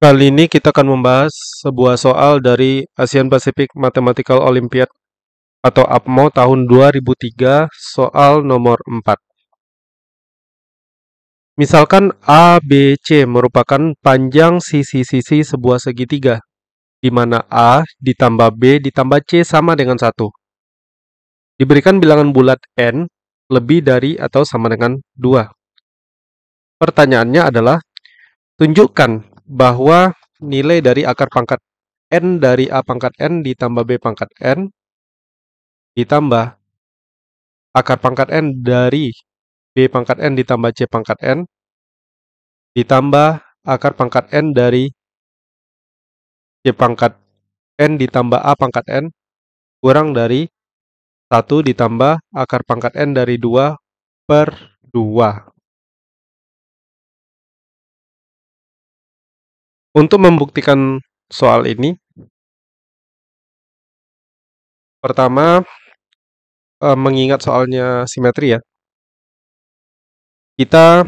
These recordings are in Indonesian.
Kali ini kita akan membahas sebuah soal dari Asian Pacific Mathematical Olympiad atau APMO tahun 2003, soal nomor 4. Misalkan ABC merupakan panjang sisi-sisi sebuah segitiga, di mana A ditambah B ditambah C sama dengan 1. Diberikan bilangan bulat N lebih dari atau sama dengan 2. Pertanyaannya adalah, tunjukkan bahwa nilai dari akar pangkat N dari A pangkat N ditambah B pangkat N ditambah akar pangkat N dari B pangkat N ditambah C pangkat N ditambah akar pangkat N dari C pangkat N ditambah A pangkat N kurang dari 1 ditambah akar pangkat N dari 2 per 2. Untuk membuktikan soal ini, pertama mengingat soalnya simetri ya. Kita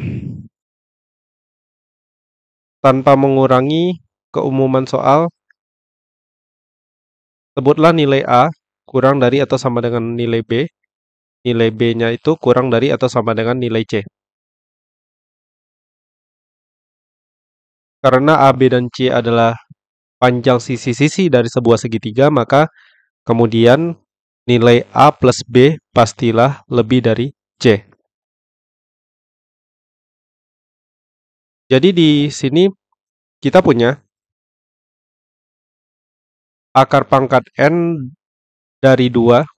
tanpa mengurangi keumuman soal, sebutlah nilai A kurang dari atau sama dengan nilai B. Nilai B-nya itu kurang dari atau sama dengan nilai C. Karena A, B, dan C adalah panjang sisi-sisi dari sebuah segitiga, maka kemudian nilai A plus B pastilah lebih dari C. Jadi di sini kita punya akar pangkat N dari 2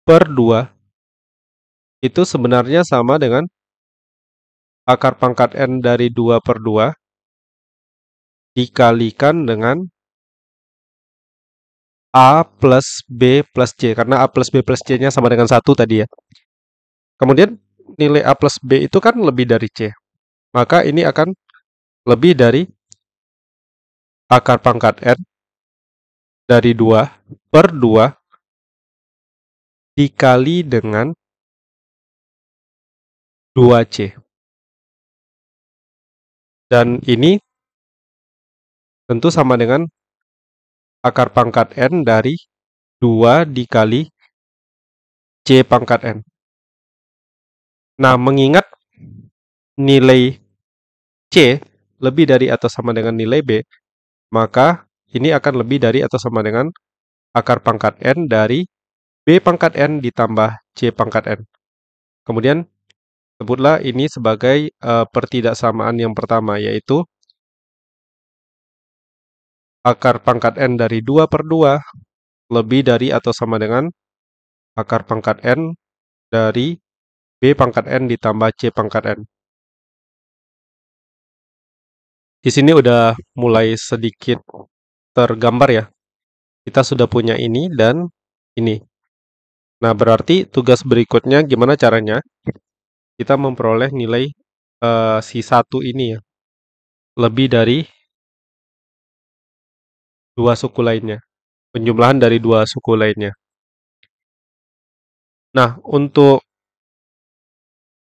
per 2 itu sebenarnya sama dengan akar pangkat N dari 2 per 2 dikalikan dengan A plus B plus C, karena A plus B plus C-nya sama dengan 1 tadi ya. Kemudian nilai A plus B itu kan lebih dari C, maka ini akan lebih dari akar pangkat N dari 2 per 2 dikali dengan 2C. Dan ini tentu sama dengan akar pangkat N dari 2 dikali C pangkat N. Nah, mengingat nilai C lebih dari atau sama dengan nilai B, maka ini akan lebih dari atau sama dengan akar pangkat N dari B pangkat N ditambah C pangkat N. Kemudian sebutlah ini sebagai pertidaksamaan yang pertama, yaitu akar pangkat N dari 2 per 2 lebih dari atau sama dengan akar pangkat N dari B pangkat N ditambah C pangkat N. Di sini udah mulai sedikit tergambar ya. Kita sudah punya ini dan ini. Nah, berarti tugas berikutnya gimana caranya kita memperoleh nilai si 1 ini ya, lebih dari 2 suku lainnya. Penjumlahan dari 2 suku lainnya. Nah, untuk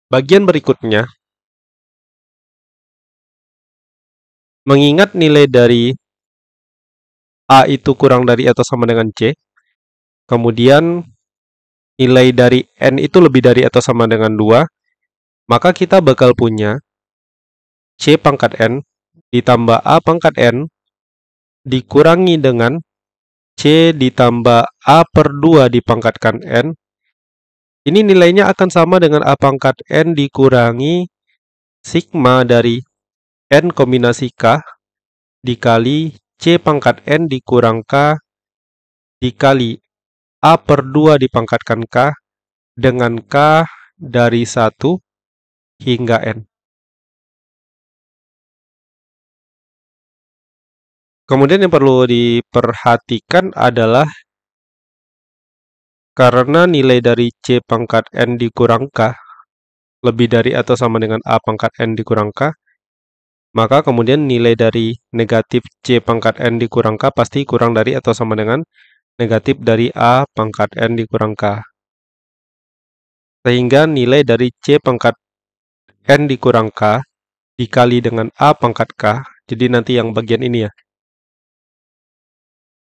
bagian berikutnya, mengingat nilai dari A itu kurang dari atau sama dengan C, kemudian nilai dari N itu lebih dari atau sama dengan 2, maka kita bakal punya C pangkat N ditambah A pangkat N dikurangi dengan C ditambah A per 2 dipangkatkan N. Ini nilainya akan sama dengan A pangkat N dikurangi sigma dari N kombinasi K dikali C pangkat N dikurang K dikali A per 2 dipangkatkan K dengan K dari 1 hingga N. Kemudian yang perlu diperhatikan adalah karena nilai dari C pangkat N dikurang K lebih dari atau sama dengan A pangkat N dikurang K, maka kemudian nilai dari negatif C pangkat N dikurang K pasti kurang dari atau sama dengan negatif dari A pangkat N dikurang K. Sehingga nilai dari C pangkat N dikurang K dikali dengan A pangkat K Jadi nanti yang bagian ini ya.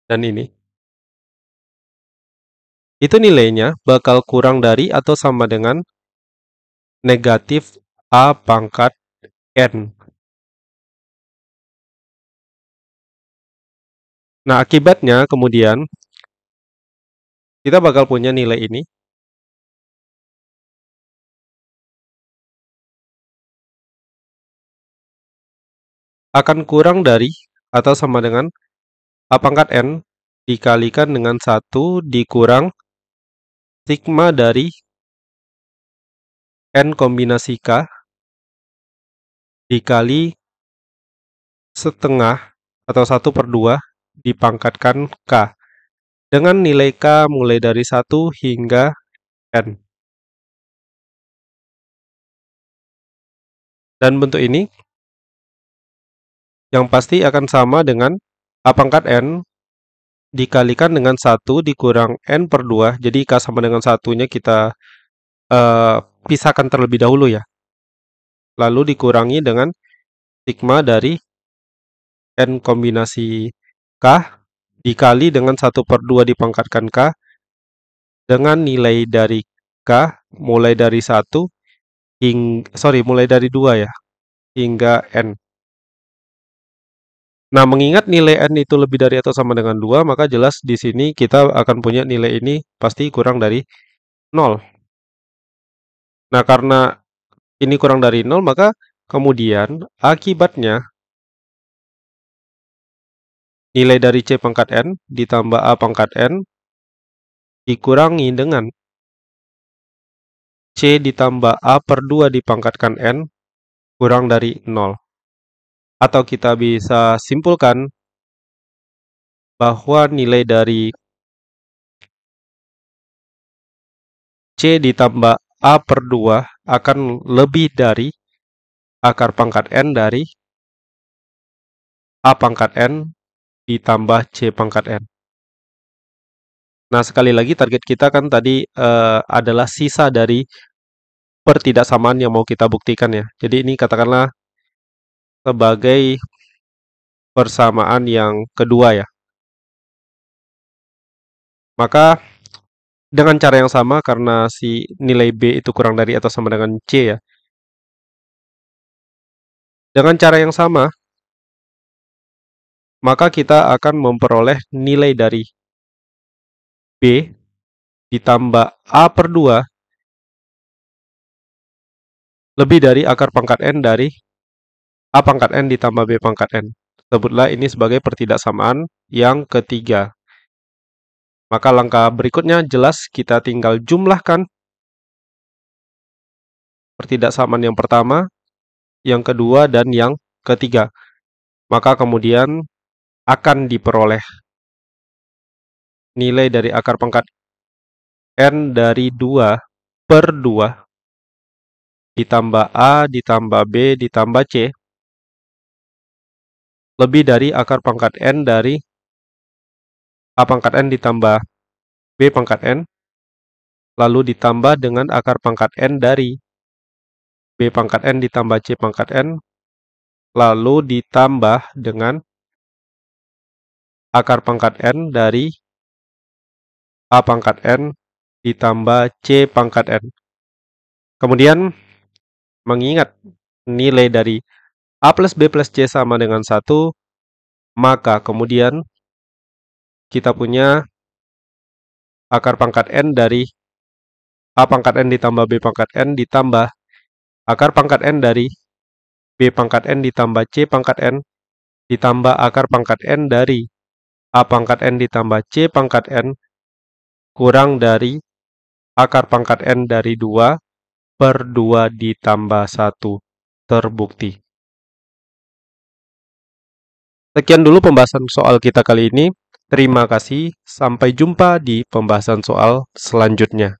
Dan ini. Itu nilainya bakal kurang dari atau sama dengan negatif A pangkat N. Nah, akibatnya kemudian kita bakal punya nilai ini akan kurang dari atau sama dengan A pangkat N dikalikan dengan 1 dikurang sigma dari N kombinasi K dikali setengah atau 1/2 dipangkatkan K dengan nilai K mulai dari 1 hingga N. Dan bentuk ini yang pasti akan sama dengan A pangkat N dikalikan dengan 1 dikurang N/2. Jadi K sama dengan 1-nya kita pisahkan terlebih dahulu ya. Lalu dikurangi dengan sigma dari N kombinasi K dikali dengan 1/2 dipangkatkan K dengan nilai dari K mulai dari 1 mulai dari 2 ya, hingga N. Nah, mengingat nilai N itu lebih dari atau sama dengan 2, maka jelas di sini kita akan punya nilai ini pasti kurang dari 0. Nah, karena ini kurang dari 0, maka kemudian akibatnya nilai dari C pangkat N ditambah A pangkat N dikurangi dengan C ditambah A/2 dipangkatkan N kurang dari 0. Atau kita bisa simpulkan bahwa nilai dari C ditambah A/2 akan lebih dari akar pangkat N dari A pangkat N ditambah C pangkat N. Nah, sekali lagi target kita kan tadi adalah sisa dari pertidaksamaan yang mau kita buktikan ya. Jadi ini katakanlah sebagai persamaan yang kedua ya. Maka dengan cara yang sama karena si nilai B itu kurang dari atau sama dengan C ya. Dengan cara yang sama, maka kita akan memperoleh nilai dari B ditambah A/2 lebih dari akar pangkat N dari A pangkat N ditambah B pangkat N. Sebutlah ini sebagai pertidaksamaan yang ketiga. Maka langkah berikutnya jelas kita tinggal jumlahkan pertidaksamaan yang pertama, yang kedua, dan yang ketiga. Maka kemudian akan diperoleh nilai dari akar pangkat N dari 2/2 ditambah A ditambah B ditambah C lebih dari akar pangkat N dari A pangkat N ditambah B pangkat N lalu ditambah dengan akar pangkat N dari B pangkat N ditambah C pangkat N lalu ditambah dengan akar pangkat N dari A pangkat N ditambah C pangkat N. Kemudian mengingat nilai dari A plus B plus C sama dengan 1, maka kemudian kita punya akar pangkat N dari A pangkat N ditambah B pangkat N ditambah akar pangkat N dari B pangkat N ditambah C pangkat N ditambah akar pangkat N dari A pangkat N ditambah C pangkat N kurang dari akar pangkat N dari 2/2 ditambah 1 terbukti. Sekian dulu pembahasan soal kita kali ini. Terima kasih, sampai jumpa di pembahasan soal selanjutnya.